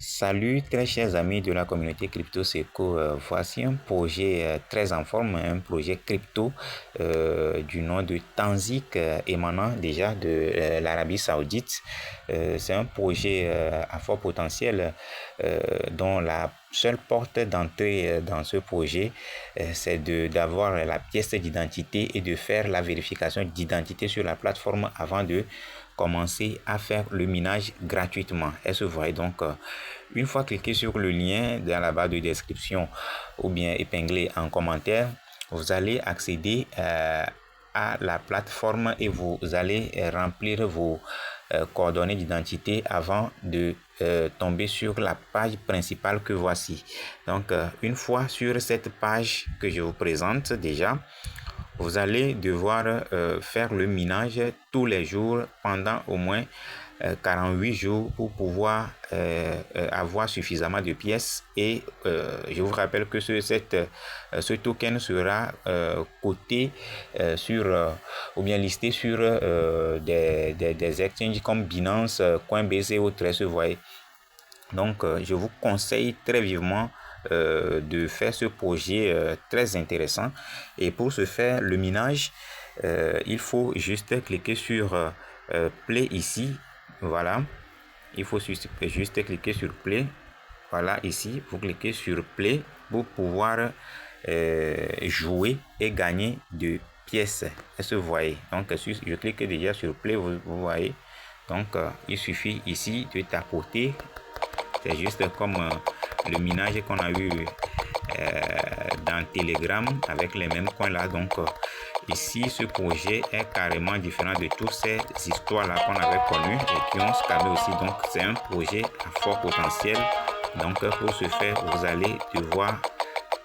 Salut très chers amis de la communauté Crypto Seco. Voici un projet très en forme, un projet crypto du nom de Tanzik émanant déjà de l'Arabie Saoudite. C'est un projet à fort potentiel dont la seule porte d'entrée dans ce projet, c'est d'avoir la pièce d'identité et de faire la vérification d'identité sur la plateforme avant de commencer à faire le minage gratuitement. Elle se voit donc une fois cliqué sur le lien dans la barre de description ou bien épinglé en commentaire, vous allez accéder à la plateforme et vous allez remplir vos coordonnées d'identité avant de tomber sur la page principale que voici. Donc, une fois sur cette page que je vous présente déjà, vous allez devoir faire le minage tous les jours pendant au moins 48 jours pour pouvoir avoir suffisamment de pièces et je vous rappelle que ce token sera coté sur ou bien listé sur des exchanges comme Binance, Coinbase et autres, vous voyez. Donc je vous conseille très vivement de faire ce projet très intéressant. Et pour ce faire, le minage, il faut juste cliquer sur Play ici. Voilà. Il faut juste cliquer sur Play. Voilà, ici, vous cliquez sur Play pour pouvoir jouer et gagner de pièces. Est-ce que vous voyez? Donc, je clique déjà sur Play, vous voyez. Donc, il suffit ici de tapoter. C'est juste comme le minage qu'on a eu dans Telegram avec les mêmes coins là. Donc ici, ce projet est carrément différent de toutes ces histoires là qu'on avait connues et qui ont scamé aussi. Donc c'est un projet à fort potentiel. Donc pour ce faire, vous allez devoir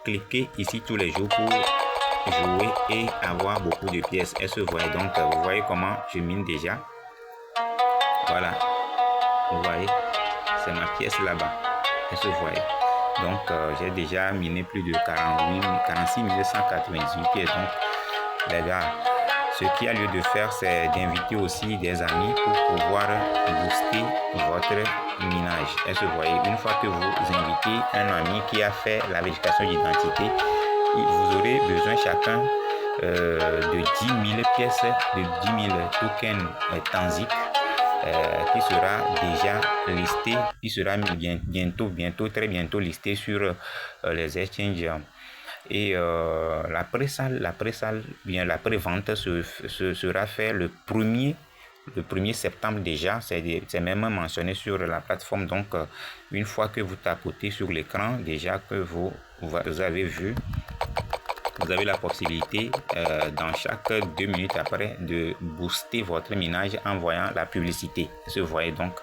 cliquer ici tous les jours pour jouer et avoir beaucoup de pièces. Et vous voyez, donc vous voyez comment je mine déjà. Voilà, vous voyez, c'est ma pièce là-bas. Et vous voyez. Donc, j'ai déjà miné plus de 46 198 pièces. Donc, les gars, ce qu'il y a lieu de faire, c'est d'inviter aussi des amis pour pouvoir booster votre minage. Est-ce que vous voyez, une fois que vous invitez un ami qui a fait la vérification d'identité, vous aurez besoin chacun de 10 000 pièces, de 10 000 tokens Tanzik. Qui sera déjà listé, qui sera très bientôt listé sur les exchanges. Et la pré-vente sera faite le 1er septembre déjà. C'est même mentionné sur la plateforme. Donc, une fois que vous tapotez sur l'écran, déjà que vous avez vu, vous avez la possibilité dans chaque 2 minutes après de booster votre minage en voyant la publicité. Vous voyez, donc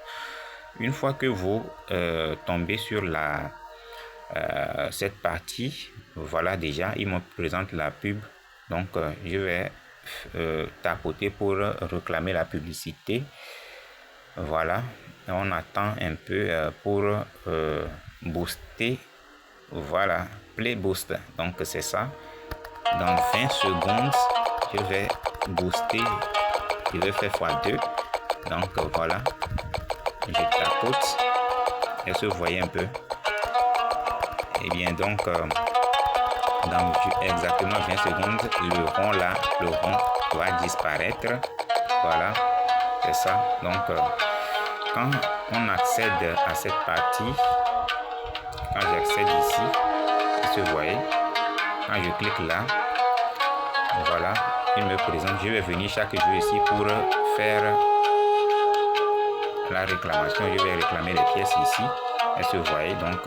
une fois que vous tombez sur cette partie, voilà, déjà il me présente la pub. Donc je vais tapoter pour réclamer la publicité. Voilà, on attend un peu pour booster. Voilà, play boost, donc c'est ça. Dans 20 secondes, je vais booster, je vais faire x2. Donc voilà, je tapote. Est-ce que vous voyez un peu? Et bien donc, dans exactement 20 secondes, le rond là, le rond va disparaître. Voilà, c'est ça. Donc, quand on accède à cette partie, quand j'accède ici, est-ce que vous voyez? Quand je clique là, voilà, il me présente. Je vais venir chaque jour ici pour faire la réclamation. Je vais réclamer les pièces ici. Est-ce que vous voyez? Donc,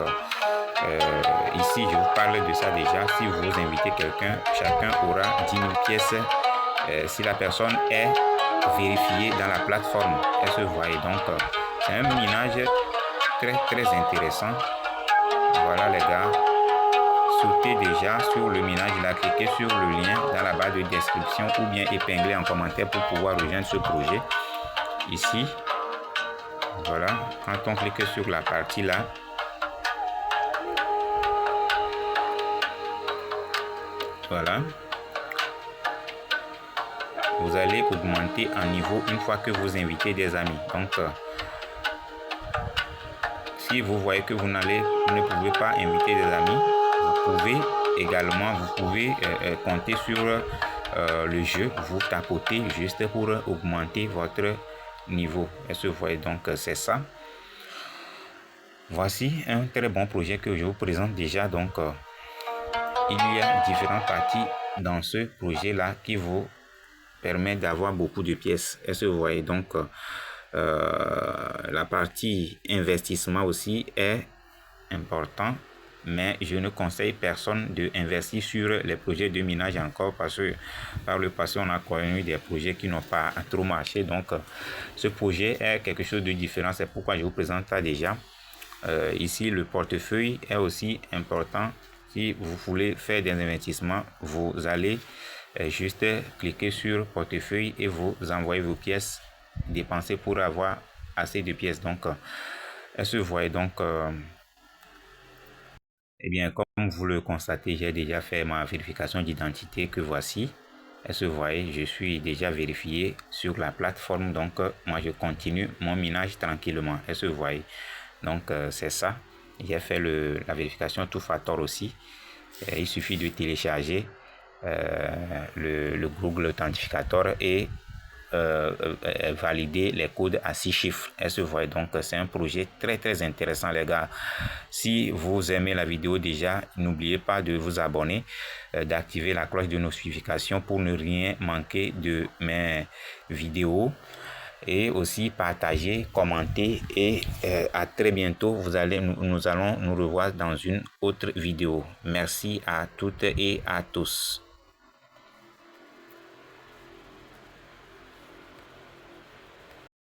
ici, je vous parle de ça déjà. Si vous invitez quelqu'un, chacun aura 10 000 pièces si la personne est vérifiée dans la plateforme. Est-ce que vous voyez? Donc, c'est un minage très intéressant. Voilà, les gars. Sautez déjà sur le minage, cliquez sur le lien dans la barre de description ou bien épinglé en commentaire pour pouvoir rejoindre ce projet. Ici, voilà, quand on clique sur la partie là, voilà, vous allez augmenter en niveau une fois que vous invitez des amis. Donc, si vous voyez que vous ne pouvez pas inviter des amis, vous pouvez également, compter sur le jeu, vous tapotez juste pour augmenter votre niveau. Est-ce que vous voyez? Donc c'est ça. Voici un très bon projet que je vous présente déjà. Donc il y a différentes parties dans ce projet là qui vous permet d'avoir beaucoup de pièces. Est-ce que vous voyez? Donc la partie investissement aussi est important, mais je ne conseille personne de investir sur les projets de minage encore, parce que par le passé on a connu des projets qui n'ont pas trop marché. Donc ce projet est quelque chose de différent, c'est pourquoi je vous présente ça déjà. Ici le portefeuille est aussi important. Si vous voulez faire des investissements, vous allez juste cliquer sur portefeuille et vous envoyez vos pièces dépensées pour avoir assez de pièces. Donc est-ce que vous voyez? Donc eh bien, comme vous le constatez, j'ai déjà fait ma vérification d'identité que voici. Est-ce que vous voyez? Je suis déjà vérifié sur la plateforme. Donc moi je continue mon minage tranquillement. Est-ce que vous voyez? Donc c'est ça. J'ai fait la vérification two-factor aussi. Il suffit de télécharger le Google Authentificator et valider les codes à 6 chiffres. Est-ce que vous voyez? Donc c'est un projet très intéressant, les gars. Si vous aimez la vidéo déjà, n'oubliez pas de vous abonner, d'activer la cloche de notification pour ne rien manquer de mes vidéos, et aussi partager, commenter, et à très bientôt. Nous allons nous revoir dans une autre vidéo. Merci à toutes et à tous.